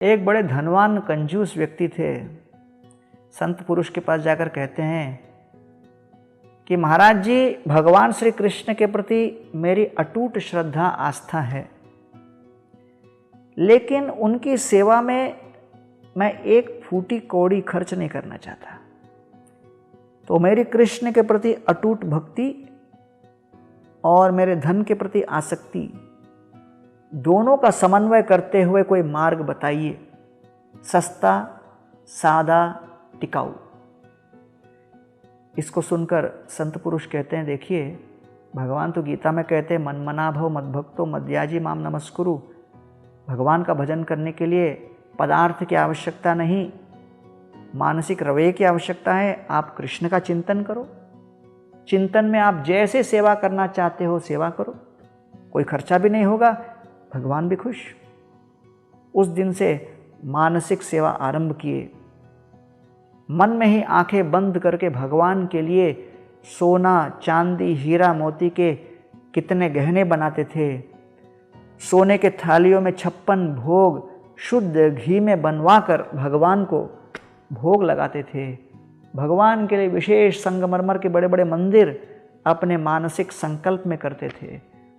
एक बड़े धनवान कंजूस व्यक्ति थे। संत पुरुष के पास जाकर कहते हैं कि महाराज जी, भगवान श्री कृष्ण के प्रति मेरी अटूट श्रद्धा आस्था है, लेकिन उनकी सेवा में मैं एक फूटी कौड़ी खर्च नहीं करना चाहता। तो मेरी कृष्ण के प्रति अटूट भक्ति और मेरे धन के प्रति आसक्ति, दोनों का समन्वय करते हुए कोई मार्ग बताइए, सस्ता, सादा, टिकाऊ। इसको सुनकर संत पुरुष कहते हैं, देखिए भगवान तो गीता में कहते हैं, मन मना भव मद्भक्तो मद्याजी माम नमस्कुरु। भगवान का भजन करने के लिए पदार्थ की आवश्यकता नहीं, मानसिक रवैये की आवश्यकता है। आप कृष्ण का चिंतन करो, चिंतन में आप जैसे सेवा करना चाहते हो सेवा करो, कोई खर्चा भी नहीं होगा, भगवान भी खुश। उस दिन से मानसिक सेवा आरंभ किए। मन में ही आंखें बंद करके भगवान के लिए सोना, चांदी, हीरा, मोती के कितने गहने बनाते थे। सोने के थालियों में 56 भोग शुद्ध घी में बनवाकर भगवान को भोग लगाते थे। भगवान के लिए विशेष संगमरमर के बड़े बड़े मंदिर अपने मानसिक संकल्प में करते थे।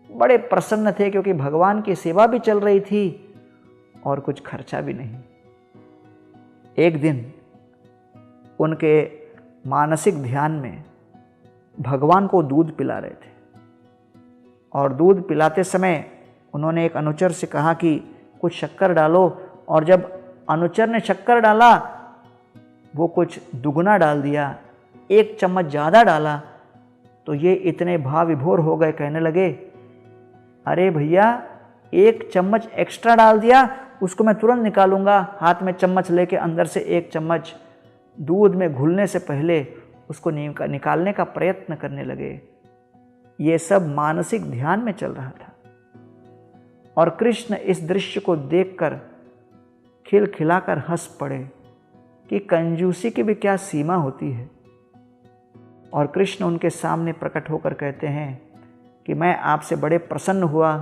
बड़े प्रसन्न थे क्योंकि भगवान की सेवा भी चल रही थी और कुछ खर्चा भी नहीं। एक दिन उनके मानसिक ध्यान में भगवान को दूध पिला रहे थे और दूध पिलाते समय उन्होंने एक अनुचर से कहा कि कुछ शक्कर डालो, और जब अनुचर ने शक्कर डाला वो कुछ दुगना डाल दिया, 1 चम्मच ज़्यादा डाला। तो ये इतने भाव विभोर हो गए, कहने लगे, अरे भैया 1 चम्मच एक्स्ट्रा डाल दिया, उसको मैं तुरंत निकालूंगा। हाथ में चम्मच लेके अंदर से 1 चम्मच दूध में घुलने से पहले उसको निकालने का प्रयत्न करने लगे। ये सब मानसिक ध्यान में चल रहा था और कृष्ण इस दृश्य को देखकर खिलखिलाकर हंस पड़े कि कंजूसी की भी क्या सीमा होती है। और कृष्ण उनके सामने प्रकट होकर कहते हैं कि मैं आपसे बड़े प्रसन्न हुआ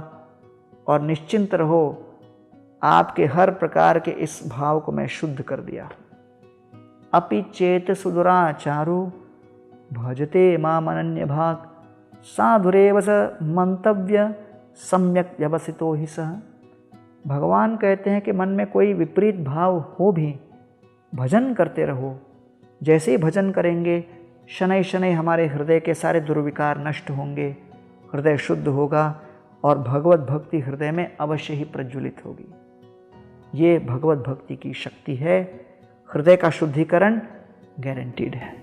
और निश्चिंत रहो, आपके हर प्रकार के इस भाव को मैं शुद्ध कर दिया। अपि चेत सुदुराचारो भजते माम अनन्य भाग साधुरेव स मंतव्य सम्यक व्यवसितो ही सह। भगवान कहते हैं कि मन में कोई विपरीत भाव हो भी भजन करते रहो। जैसे ही भजन करेंगे शनै शनै हमारे हृदय के सारे दुर्विकार नष्ट होंगे, हृदय शुद्ध होगा और भगवत भक्ति हृदय में अवश्य ही प्रज्वलित होगी। ये भगवत भक्ति की शक्ति है। हृदय का शुद्धिकरण गारंटीड है।